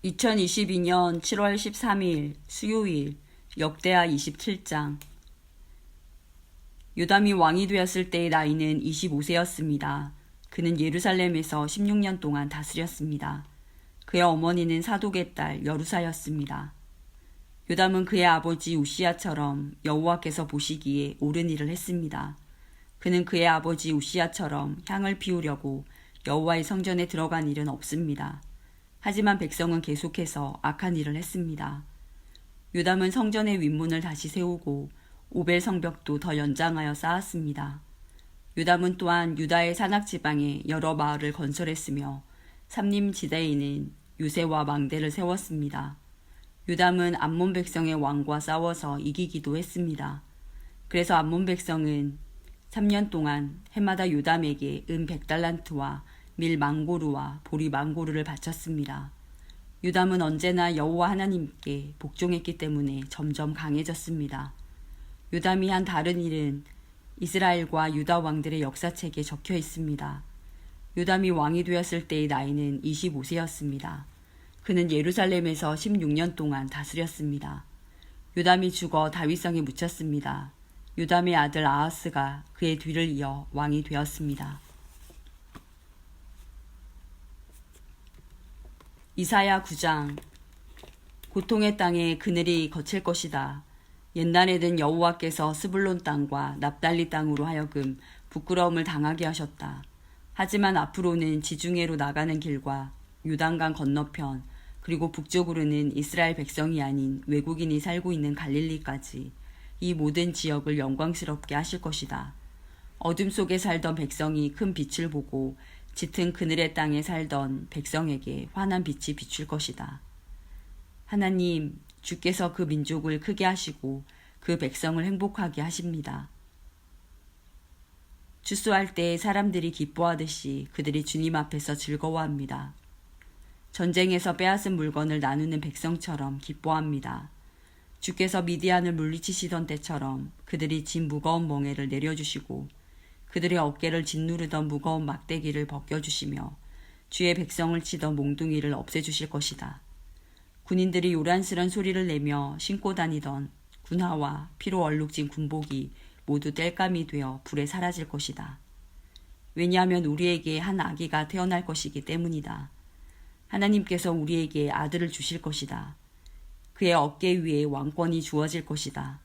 2022년 7월 13일 수요일 역대하 27장. 요담이 왕이 되었을 때의 나이는 25세였습니다. 그는 예루살렘에서 16년 동안 다스렸습니다. 그의 어머니는 사독의 딸 여루사였습니다. 요담은 그의 아버지 우시야처럼 여호와께서 보시기에 옳은 일을 했습니다. 그는 그의 아버지 우시야처럼 향을 피우려고 여호와의 성전에 들어간 일은 없습니다. 하지만 백성은 계속해서 악한 일을 했습니다. 요담은 성전의 윗문을 다시 세우고 오벨 성벽도 더 연장하여 쌓았습니다. 요담은 또한 유다의 산악지방에 여러 마을을 건설했으며 삼림지대에는 요새와 망대를 세웠습니다. 요담은 암몬 백성의 왕과 싸워서 이기기도 했습니다. 그래서 암몬 백성은 3년 동안 해마다 요담에게 은 100달란트와 밀 망고루와 보리 망고루를 바쳤습니다. 요담은 언제나 여호와 하나님께 복종했기 때문에 점점 강해졌습니다. 요담이 한 다른 일은 이스라엘과 유다 왕들의 역사책에 적혀 있습니다. 요담이 왕이 되었을 때의 나이는 25세였습니다. 그는 예루살렘에서 16년 동안 다스렸습니다. 요담이 죽어 다윗성에 묻혔습니다. 요담의 아들 아하스가 그의 뒤를 이어 왕이 되었습니다. 이사야 9장. 고통의 땅에 그늘이 거칠 것이다. 옛날에는 여호와께서 스불론 땅과 납달리 땅으로 하여금 부끄러움을 당하게 하셨다. 하지만 앞으로는 지중해로 나가는 길과 요단강 건너편 그리고 북쪽으로는 이스라엘 백성이 아닌 외국인이 살고 있는 갈릴리까지 이 모든 지역을 영광스럽게 하실 것이다. 어둠 속에 살던 백성이 큰 빛을 보고 짙은 그늘의 땅에 살던 백성에게 환한 빛이 비출 것이다. 하나님, 주께서 그 민족을 크게 하시고 그 백성을 행복하게 하십니다. 추수할 때 사람들이 기뻐하듯이 그들이 주님 앞에서 즐거워합니다. 전쟁에서 빼앗은 물건을 나누는 백성처럼 기뻐합니다. 주께서 미디안을 물리치시던 때처럼 그들이 진 무거운 멍에를 내려주시고 그들의 어깨를 짓누르던 무거운 막대기를 벗겨주시며 주의 백성을 치던 몽둥이를 없애주실 것이다. 군인들이 요란스런 소리를 내며 신고 다니던 군화와 피로 얼룩진 군복이 모두 땔감이 되어 불에 사라질 것이다. 왜냐하면 우리에게 한 아기가 태어날 것이기 때문이다. 하나님께서 우리에게 아들을 주실 것이다. 그의 어깨 위에 왕권이 주어질 것이다.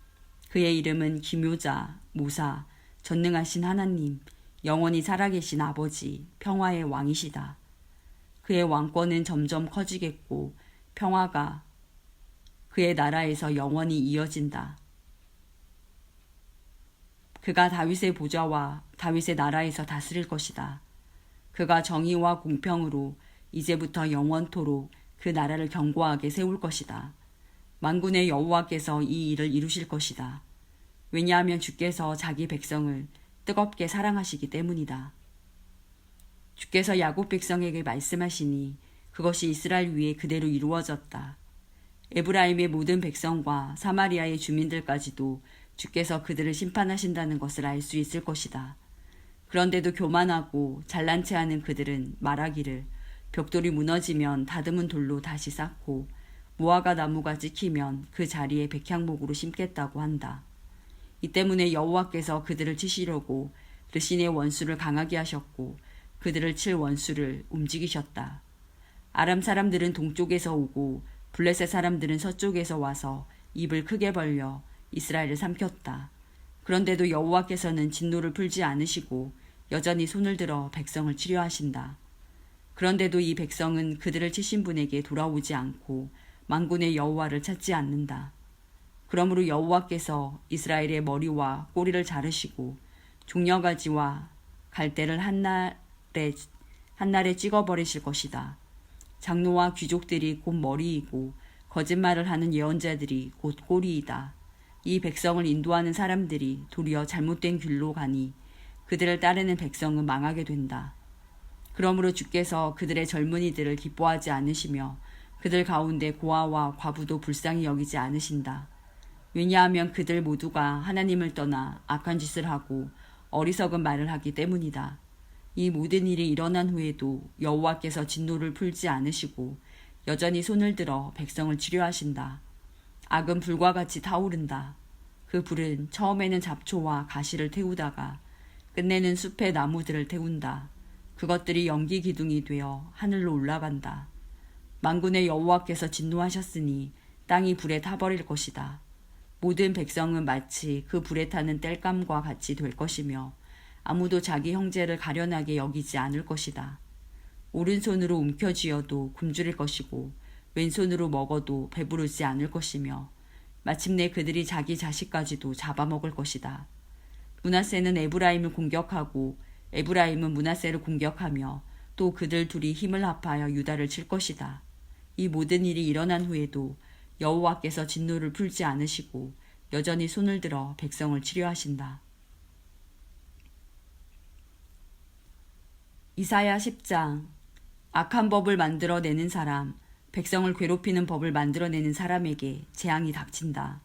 그의 이름은 기묘자, 모사, 전능하신 하나님, 영원히 살아계신 아버지, 평화의 왕이시다. 그의 왕권은 점점 커지겠고 평화가 그의 나라에서 영원히 이어진다. 그가 다윗의 보좌와 다윗의 나라에서 다스릴 것이다. 그가 정의와 공평으로 이제부터 영원토록 그 나라를 견고하게 세울 것이다. 만군의 여호와께서 이 일을 이루실 것이다. 왜냐하면 주께서 자기 백성을 뜨겁게 사랑하시기 때문이다. 주께서 야곱 백성에게 말씀하시니 그것이 이스라엘 위에 그대로 이루어졌다. 에브라임의 모든 백성과 사마리아의 주민들까지도 주께서 그들을 심판하신다는 것을 알 수 있을 것이다. 그런데도 교만하고 잘난 체하는 그들은 말하기를 벽돌이 무너지면 다듬은 돌로 다시 쌓고 무화과 나무가 찍히면 그 자리에 백향목으로 심겠다고 한다. 이 때문에 여호와께서 그들을 치시려고 르신의 원수를 강하게 하셨고 그들을 칠 원수를 움직이셨다. 아람 사람들은 동쪽에서 오고 블레셋 사람들은 서쪽에서 와서 입을 크게 벌려 이스라엘을 삼켰다. 그런데도 여호와께서는 진노를 풀지 않으시고 여전히 손을 들어 백성을 치료하신다. 그런데도 이 백성은 그들을 치신 분에게 돌아오지 않고 만군의 여호와를 찾지 않는다. 그러므로 여호와께서 이스라엘의 머리와 꼬리를 자르시고 종려가지와 갈대를 한날에 찍어버리실 것이다. 장로와 귀족들이 곧 머리이고 거짓말을 하는 예언자들이 곧 꼬리이다. 이 백성을 인도하는 사람들이 도리어 잘못된 길로 가니 그들을 따르는 백성은 망하게 된다. 그러므로 주께서 그들의 젊은이들을 기뻐하지 않으시며 그들 가운데 고아와 과부도 불쌍히 여기지 않으신다. 왜냐하면 그들 모두가 하나님을 떠나 악한 짓을 하고 어리석은 말을 하기 때문이다. 이 모든 일이 일어난 후에도 여호와께서 진노를 풀지 않으시고 여전히 손을 들어 백성을 치료하신다. 악은 불과 같이 타오른다. 그 불은 처음에는 잡초와 가시를 태우다가 끝내는 숲의 나무들을 태운다. 그것들이 연기 기둥이 되어 하늘로 올라간다. 만군의 여호와께서 진노하셨으니 땅이 불에 타버릴 것이다. 모든 백성은 마치 그 불에 타는 땔감과 같이 될 것이며 아무도 자기 형제를 가련하게 여기지 않을 것이다. 오른손으로 움켜쥐어도 굶주릴 것이고 왼손으로 먹어도 배부르지 않을 것이며 마침내 그들이 자기 자식까지도 잡아먹을 것이다. 므낫세는 에브라임을 공격하고 에브라임은 므낫세를 공격하며 또 그들 둘이 힘을 합하여 유다를 칠 것이다. 이 모든 일이 일어난 후에도 여호와께서 진노를 풀지 않으시고 여전히 손을 들어 백성을 치료하신다. 이사야 10장. 악한 법을 만들어내는 사람, 백성을 괴롭히는 법을 만들어내는 사람에게 재앙이 닥친다.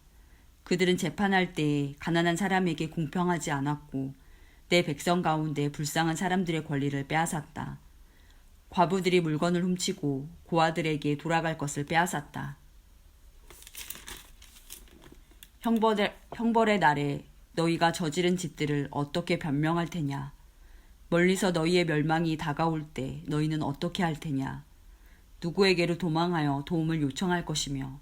그들은 재판할 때에 가난한 사람에게 공평하지 않았고 내 백성 가운데 불쌍한 사람들의 권리를 빼앗았다. 과부들이 물건을 훔치고 고아들에게 돌아갈 것을 빼앗았다. 형벌의 날에 너희가 저지른 짓들을 어떻게 변명할 테냐? 멀리서 너희의 멸망이 다가올 때 너희는 어떻게 할 테냐? 누구에게로 도망하여 도움을 요청할 것이며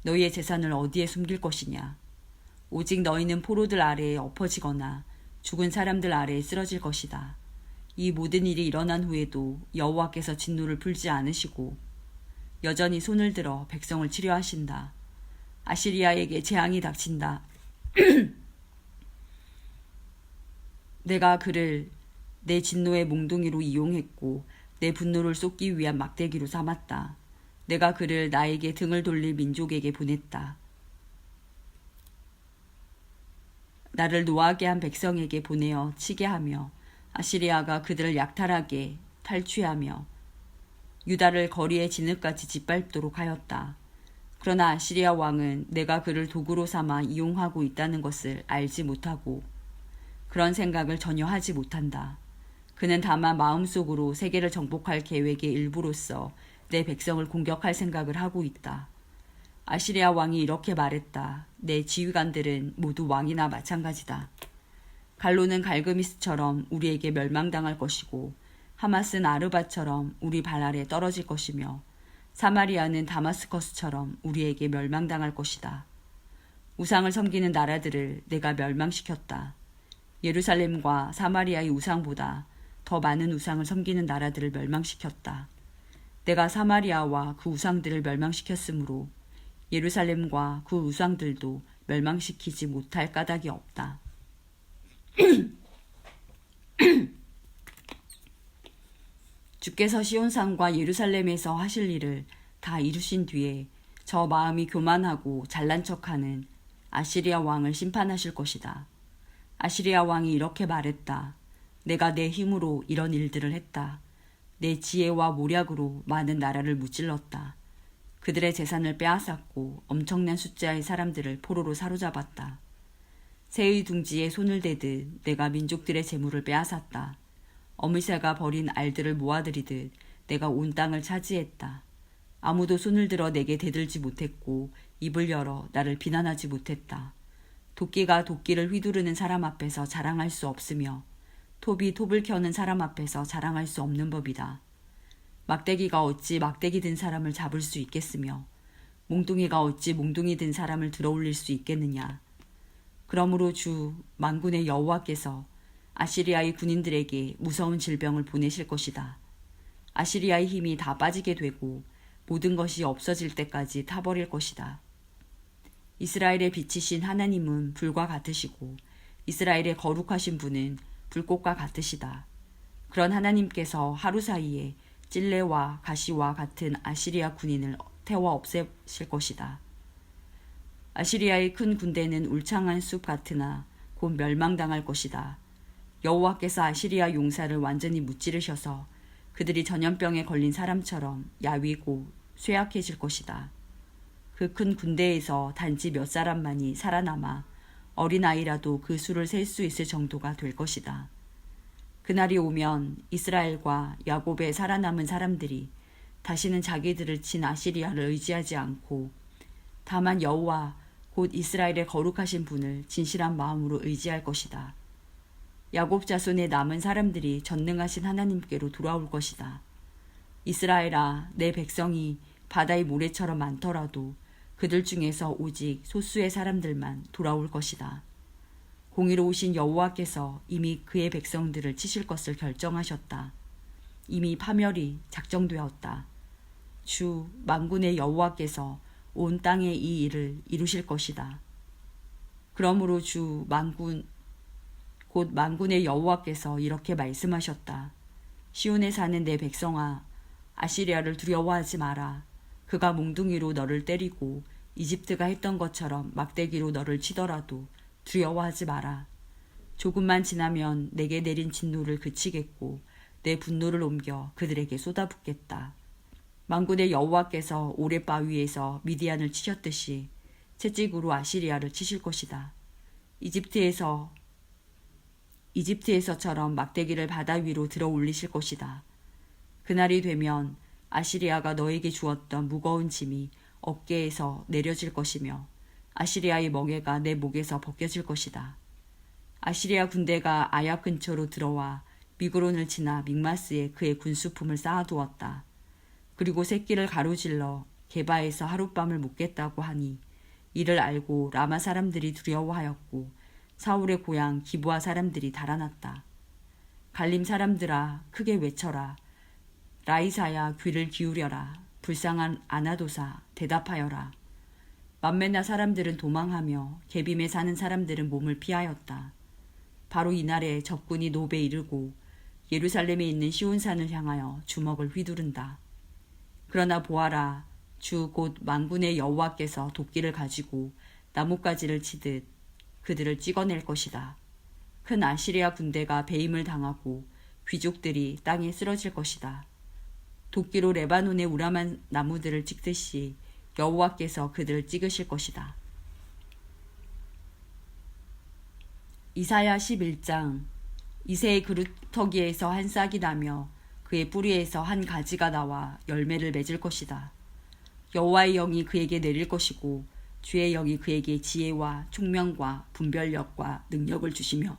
너희의 재산을 어디에 숨길 것이냐? 오직 너희는 포로들 아래에 엎어지거나 죽은 사람들 아래에 쓰러질 것이다. 이 모든 일이 일어난 후에도 여호와께서 진노를 풀지 않으시고 여전히 손을 들어 백성을 치료하신다. 아시리아에게 재앙이 닥친다. 내가 그를 내 진노의 몽둥이로 이용했고 내 분노를 쏟기 위한 막대기로 삼았다. 내가 그를 나에게 등을 돌릴 민족에게 보냈다. 나를 노하게 한 백성에게 보내어 치게 하며 아시리아가 그들을 약탈하게 탈취하며 유다를 거리의 진흙같이 짓밟도록 하였다. 그러나 아시리아 왕은 내가 그를 도구로 삼아 이용하고 있다는 것을 알지 못하고 그런 생각을 전혀 하지 못한다. 그는 다만 마음속으로 세계를 정복할 계획의 일부로서 내 백성을 공격할 생각을 하고 있다. 아시리아 왕이 이렇게 말했다. 내 지휘관들은 모두 왕이나 마찬가지다. 갈로는 갈그미스처럼 우리에게 멸망당할 것이고 하맛은 아르바처럼 우리 발 아래 떨어질 것이며 사마리아는 다마스커스처럼 우리에게 멸망당할 것이다. 우상을 섬기는 나라들을 내가 멸망시켰다. 예루살렘과 사마리아의 우상보다 더 많은 우상을 섬기는 나라들을 멸망시켰다. 내가 사마리아와 그 우상들을 멸망시켰으므로 예루살렘과 그 우상들도 멸망시키지 못할 까닭이 없다. 주께서 시온산과 예루살렘에서 하실 일을 다 이루신 뒤에 저 마음이 교만하고 잘난 척하는 아시리아 왕을 심판하실 것이다. 아시리아 왕이 이렇게 말했다. 내가 내 힘으로 이런 일들을 했다. 내 지혜와 모략으로 많은 나라를 무찔렀다. 그들의 재산을 빼앗았고 엄청난 숫자의 사람들을 포로로 사로잡았다. 새의 둥지에 손을 대듯 내가 민족들의 재물을 빼앗았다. 어미새가 버린 알들을 모아들이듯 내가 온 땅을 차지했다. 아무도 손을 들어 내게 대들지 못했고 입을 열어 나를 비난하지 못했다. 도끼가 도끼를 휘두르는 사람 앞에서 자랑할 수 없으며 톱이 톱을 켜는 사람 앞에서 자랑할 수 없는 법이다. 막대기가 어찌 막대기 든 사람을 잡을 수 있겠으며 몽둥이가 어찌 몽둥이 든 사람을 들어올릴 수 있겠느냐. 그러므로 주 만군의 여호와께서 아시리아의 군인들에게 무서운 질병을 보내실 것이다. 아시리아의 힘이 다 빠지게 되고 모든 것이 없어질 때까지 타버릴 것이다. 이스라엘의 빛이신 하나님은 불과 같으시고 이스라엘의 거룩하신 분은 불꽃과 같으시다. 그런 하나님께서 하루 사이에 찔레와 가시와 같은 아시리아 군인을 태워 없애실 것이다. 아시리아의 큰 군대는 울창한 숲 같으나 곧 멸망당할 것이다. 여호와께서 아시리아 용사를 완전히 무찌르셔서 그들이 전염병에 걸린 사람처럼 야위고 쇠약해질 것이다. 그 큰 군대에서 단지 몇 사람만이 살아남아 어린아이라도 그 수를 셀 수 있을 정도가 될 것이다. 그날이 오면 이스라엘과 야곱의 살아남은 사람들이 다시는 자기들을 친 아시리아를 의지하지 않고 다만 여호와 곧 이스라엘의 거룩하신 분을 진실한 마음으로 의지할 것이다. 야곱 자손의 남은 사람들이 전능하신 하나님께로 돌아올 것이다. 이스라엘아, 내 백성이 바다의 모래처럼 많더라도 그들 중에서 오직 소수의 사람들만 돌아올 것이다. 공의로우신 여호와께서 이미 그의 백성들을 치실 것을 결정하셨다. 이미 파멸이 작정되었다. 주 만군의 여호와께서 온 땅의 이 일을 이루실 것이다. 그러므로 주 만군 곧 만군의 여호와께서 이렇게 말씀하셨다. 시온에 사는 내 백성아, 아시리아를 두려워하지 마라. 그가 몽둥이로 너를 때리고 이집트가 했던 것처럼 막대기로 너를 치더라도 두려워하지 마라. 조금만 지나면 내게 내린 진노를 그치겠고 내 분노를 옮겨 그들에게 쏟아붓겠다. 만군의 여호와께서 오랫바위에서 미디안을 치셨듯이 채찍으로 아시리아를 치실 것이다. 이집트에서처럼 막대기를 바다 위로 들어 올리실 것이다. 그날이 되면 아시리아가 너에게 주었던 무거운 짐이 어깨에서 내려질 것이며 아시리아의 멍에가 내 목에서 벗겨질 것이다. 아시리아 군대가 아약 근처로 들어와 미그론을 지나 믹마스에 그의 군수품을 쌓아두었다. 그리고 새끼를 가로질러 게바에서 하룻밤을 묵겠다고 하니 이를 알고 라마 사람들이 두려워하였고 사울의 고향 기브아 사람들이 달아났다. 갈림 사람들아, 크게 외쳐라. 라이사야, 귀를 기울여라. 불쌍한 아나도사, 대답하여라. 맘메나 사람들은 도망하며 게빔에 사는 사람들은 몸을 피하였다. 바로 이날에 적군이 노베에 이르고 예루살렘에 있는 시온산을 향하여 주먹을 휘두른다. 그러나 보아라, 주 곧 만군의 여호와께서 도끼를 가지고 나뭇가지를 치듯 그들을 찍어낼 것이다. 큰 아시리아 군대가 배임을 당하고 귀족들이 땅에 쓰러질 것이다. 도끼로 레바논의 우람한 나무들을 찍듯이 여호와께서 그들을 찍으실 것이다. 이사야 11장. 이새의 그루터기에서 한 싹이 나며 그의 뿌리에서 한 가지가 나와 열매를 맺을 것이다. 여호와의 영이 그에게 내릴 것이고 주의 영이 그에게 지혜와 총명과 분별력과 능력을 주시며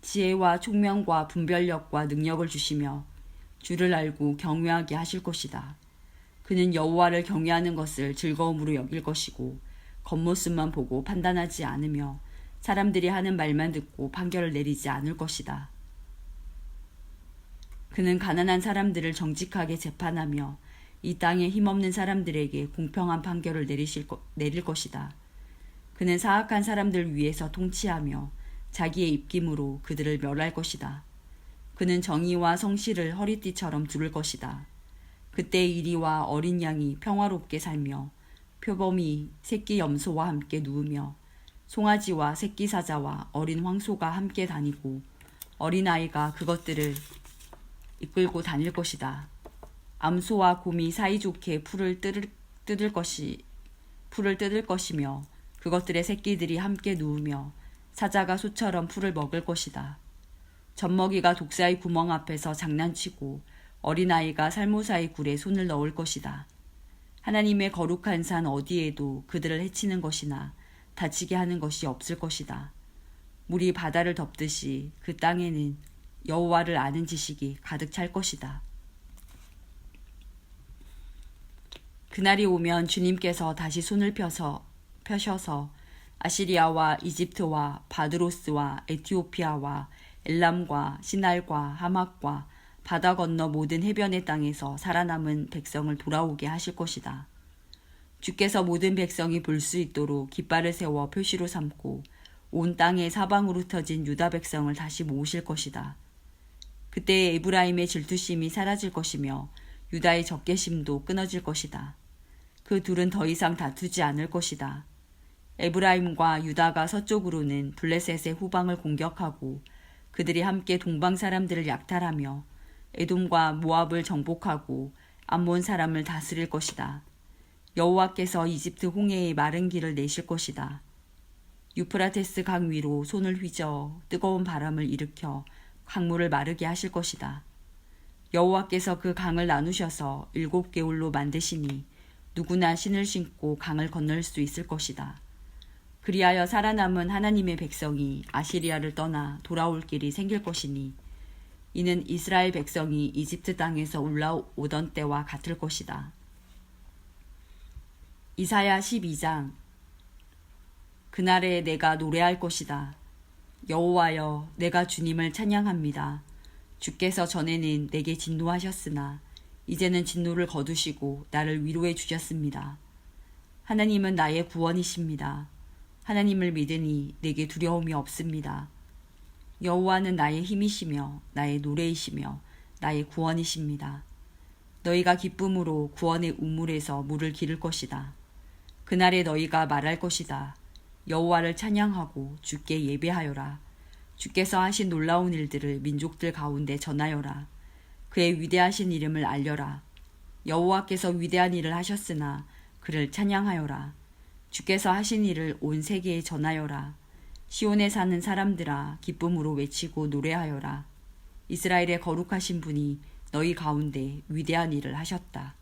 지혜와 총명과 분별력과 능력을 주시며 주를 알고 경외하게 하실 것이다. 그는 여호와를 경외하는 것을 즐거움으로 여길 것이고 겉모습만 보고 판단하지 않으며 사람들이 하는 말만 듣고 판결을 내리지 않을 것이다. 그는 가난한 사람들을 정직하게 재판하며 이 땅에 힘없는 사람들에게 공평한 판결을 내릴 것이다. 그는 사악한 사람들 위에서 통치하며 자기의 입김으로 그들을 멸할 것이다. 그는 정의와 성실을 허리띠처럼 두를 것이다. 그때 이리와 어린 양이 평화롭게 살며 표범이 새끼 염소와 함께 누우며 송아지와 새끼 사자와 어린 황소가 함께 다니고 어린아이가 그것들을 이끌고 다닐 것이다. 암소와 곰이 사이좋게 풀을 뜯을 것이며 그것들의 새끼들이 함께 누우며 사자가 소처럼 풀을 먹을 것이다. 젖먹이가 독사의 구멍 앞에서 장난치고 어린아이가 살모사의 굴에 손을 넣을 것이다. 하나님의 거룩한 산 어디에도 그들을 해치는 것이나 다치게 하는 것이 없을 것이다. 물이 바다를 덮듯이 그 땅에는 여호와를 아는 지식이 가득 찰 것이다. 그날이 오면 주님께서 다시 손을 펴셔서 아시리아와 이집트와 바드로스와 에티오피아와 엘람과 시날과 하맛과 바다 건너 모든 해변의 땅에서 살아남은 백성을 돌아오게 하실 것이다. 주께서 모든 백성이 볼 수 있도록 깃발을 세워 표시로 삼고 온 땅의 사방으로 흩어진 유다 백성을 다시 모으실 것이다. 그때 에브라임의 질투심이 사라질 것이며 유다의 적개심도 끊어질 것이다. 그 둘은 더 이상 다투지 않을 것이다. 에브라임과 유다가 서쪽으로는 블레셋의 후방을 공격하고 그들이 함께 동방 사람들을 약탈하며 에돔과 모압을 정복하고 암몬 사람을 다스릴 것이다. 여호와께서 이집트 홍해의 마른 길을 내실 것이다. 유프라테스 강 위로 손을 휘저어 뜨거운 바람을 일으켜 강물을 마르게 하실 것이다. 여호와께서 그 강을 나누셔서 7개울로 만드시니 누구나 신을 신고 강을 건널 수 있을 것이다. 그리하여 살아남은 하나님의 백성이 아시리아를 떠나 돌아올 길이 생길 것이니 이는 이스라엘 백성이 이집트 땅에서 올라오던 때와 같을 것이다. 이사야 12장. 그날에 내가 노래할 것이다. 여호와여, 내가 주님을 찬양합니다. 주께서 전에는 내게 진노하셨으나 이제는 진노를 거두시고 나를 위로해 주셨습니다. 하나님은 나의 구원이십니다. 하나님을 믿으니 내게 두려움이 없습니다. 여호와는 나의 힘이시며 나의 노래이시며 나의 구원이십니다. 너희가 기쁨으로 구원의 우물에서 물을 기를 것이다. 그날에 너희가 말할 것이다. 여호와를 찬양하고 주께 예배하여라. 주께서 하신 놀라운 일들을 민족들 가운데 전하여라. 그의 위대하신 이름을 알려라. 여호와께서 위대한 일을 하셨으나 그를 찬양하여라. 주께서 하신 일을 온 세계에 전하여라. 시온에 사는 사람들아, 기쁨으로 외치고 노래하여라. 이스라엘의 거룩하신 분이 너희 가운데 위대한 일을 하셨다.